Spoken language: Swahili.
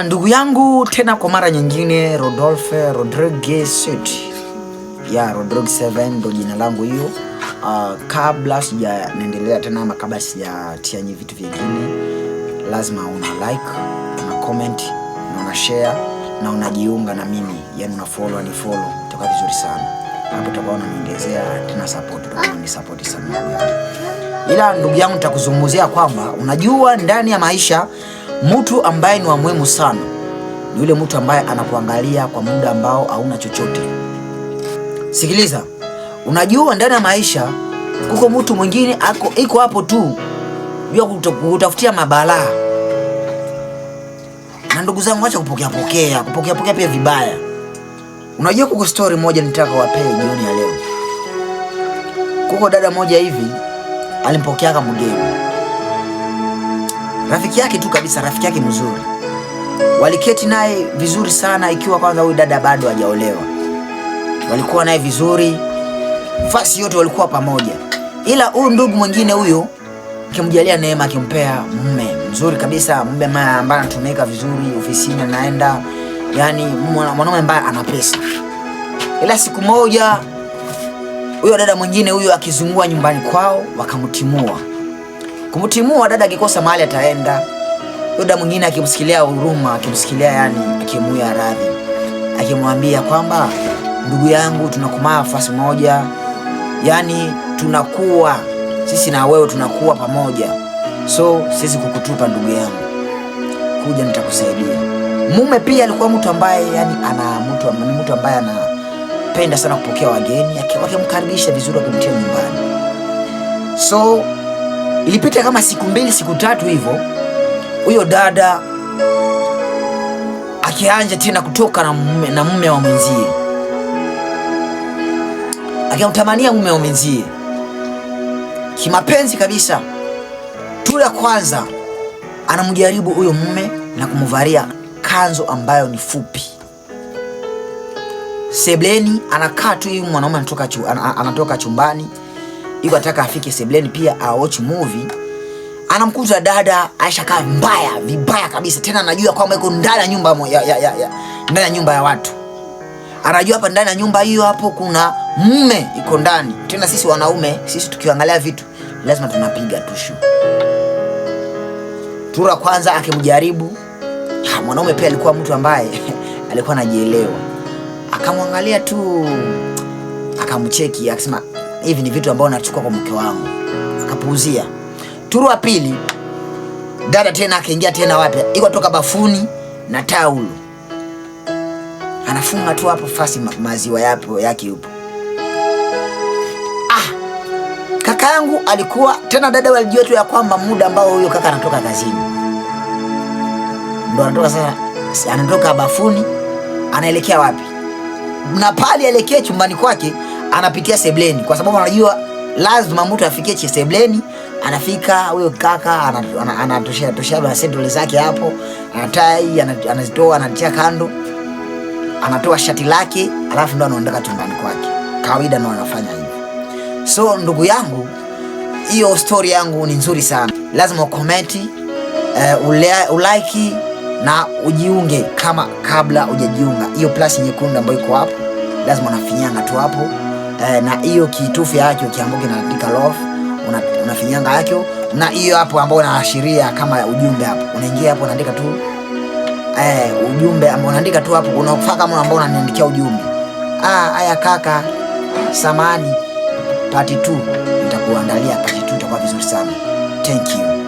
Ndugu yangu tena kwa mara nyingine, Rodolphe Rodriguez ya Rodriguez 7 ndo jina langu hiyo. Kabla sijaendelea tena ama kabla sijatia vitu vingine, lazima una like, una comment, na una share na unajiunga na mimi, yani una follow ni follow, itakuwa vizuri sana. Hapo utakuwa unaniongezea tena support, utakuwa ni support sana. Ila ndugu yangu nitakuzungumzia kwamba unajua ndani ya maisha mtu ambaye ni wa muhimu sana ni yule mtu ambaye anakuangalia kwa muda ambao hauna chochote. Sikiliza, unajua ndani ya maisha kuko mtu mwingine iko hapo tu bila kutafutia mabalaa. Na ndugu zangu, acha kupokea pia vibaya. Unajua kuko story moja nitaka wapee jioni ya leo. Kuko dada moja hivi alimpokea kama mgeni. Rafiki yake tu kabisa, rafiki yake mzuri. Waliketi naye vizuri sana, ikiwa kwanza huyu dada bado hajaolewa. Walikuwa naye vizuri, fasi yote walikuwa pamoja. Ila huyu ndugu mwingine huyo kimjalia neema, akimpea mume mzuri kabisa, mume ambaye anatumika vizuri ofisini, anaenda, yani mwanaume ambaye ana pesa. Ila siku moja huyo dada mwingine huyo akizungua nyumbani kwao, wakamtimua. Kumtimua dada akikosa mahali ataenda. Dada mwingine akimsikilia huruma, akimsikilia yani akimuia radhi, akimwambia kwamba ndugu yangu, tunakumaa nafasi moja, yani tunakuwa sisi na wewe tunakuwa pamoja, so sisi kukutupa ndugu yangu, kuja nitakusaidia. Mume pia alikuwa mtu ambaye yani ni mtu ambaye anapenda sana kupokea wageni, akimkaribisha vizuri, akimtia nyumbani. So ilipita kama siku 2 siku 3 hivyo, huyo dada akianja tena kutoka na mume wa mwenzie, akimtamania mume wa mwenzie kimapenzi kabisa. Tu ya kwanza anamjaribu huyo mume na kumvalia kanzo ambayo ni fupi. Sebleni anakaa tu, huyu mwanaume anatoka chumbani, yuko ataka afike sebleni pia watch movie. Anamkuta dada Aisha kaa vibaya kabisa, tena anajua kwamba yuko ndani ya nyumba ndani ya nyumba ya watu. Anajua hapa ndani ya nyumba hiyo hapo kuna mume yuko ndani. Tena sisi wanaume, sisi tukiangalia vitu lazima tunapiga tushu. Tura kwanza akimjaribu, mwanaume pia alikuwa mtu ambaye alikuwa anajielewa. Akamwangalia tu, akamcheki, akasema hivi ni vitu ambavyo nachukua kwa mke wangu. Akapuuzia. Turu wa pili, dada tena akaingia tena wapi? Iko toka bafuni na taulo. Anafunga tu hapo fasi maziwa yake yupo. Kaka yangu alikuwa tena, dada walijua tu ya kwamba muda ambao huyo kaka anatoka kazini, ndo anatoka sasa, anatoka bafuni anaelekea wapi? Na pale elekea chumbani kwake, anapitia sebleni, kwa sababu anajua lazima mtu afikie sebleni. Anafika huyo kaka, anatoshea sendole zake hapo, anatai, anazitoa, anatia kando, anatoa shati lake, alafu ndo anaondoka chumbani kwake. Kawaida ndo anafanya hivyo. So ndugu yangu, hiyo story yangu ni nzuri sana. Lazima ukomenti, ulike na ujiunge kama kabla hujajiunga. Hiyo plus nyekundu ambayo iko hapo, lazima unafinyanga tu hapo. Na hiyo kitufe yake ukianguka inaandika love, unafinyanga yake. Na hiyo hapo ambayo inaashiria kama ujumbe hapo, unaingia hapo unaandika tu ujumbe ambao unaandika tu hapo, unafaa kama ambao unaniandikia ujumbe. Haya kaka, samani part 2 nitakuandalia part 2, itakuwa vizuri sana. Thank you.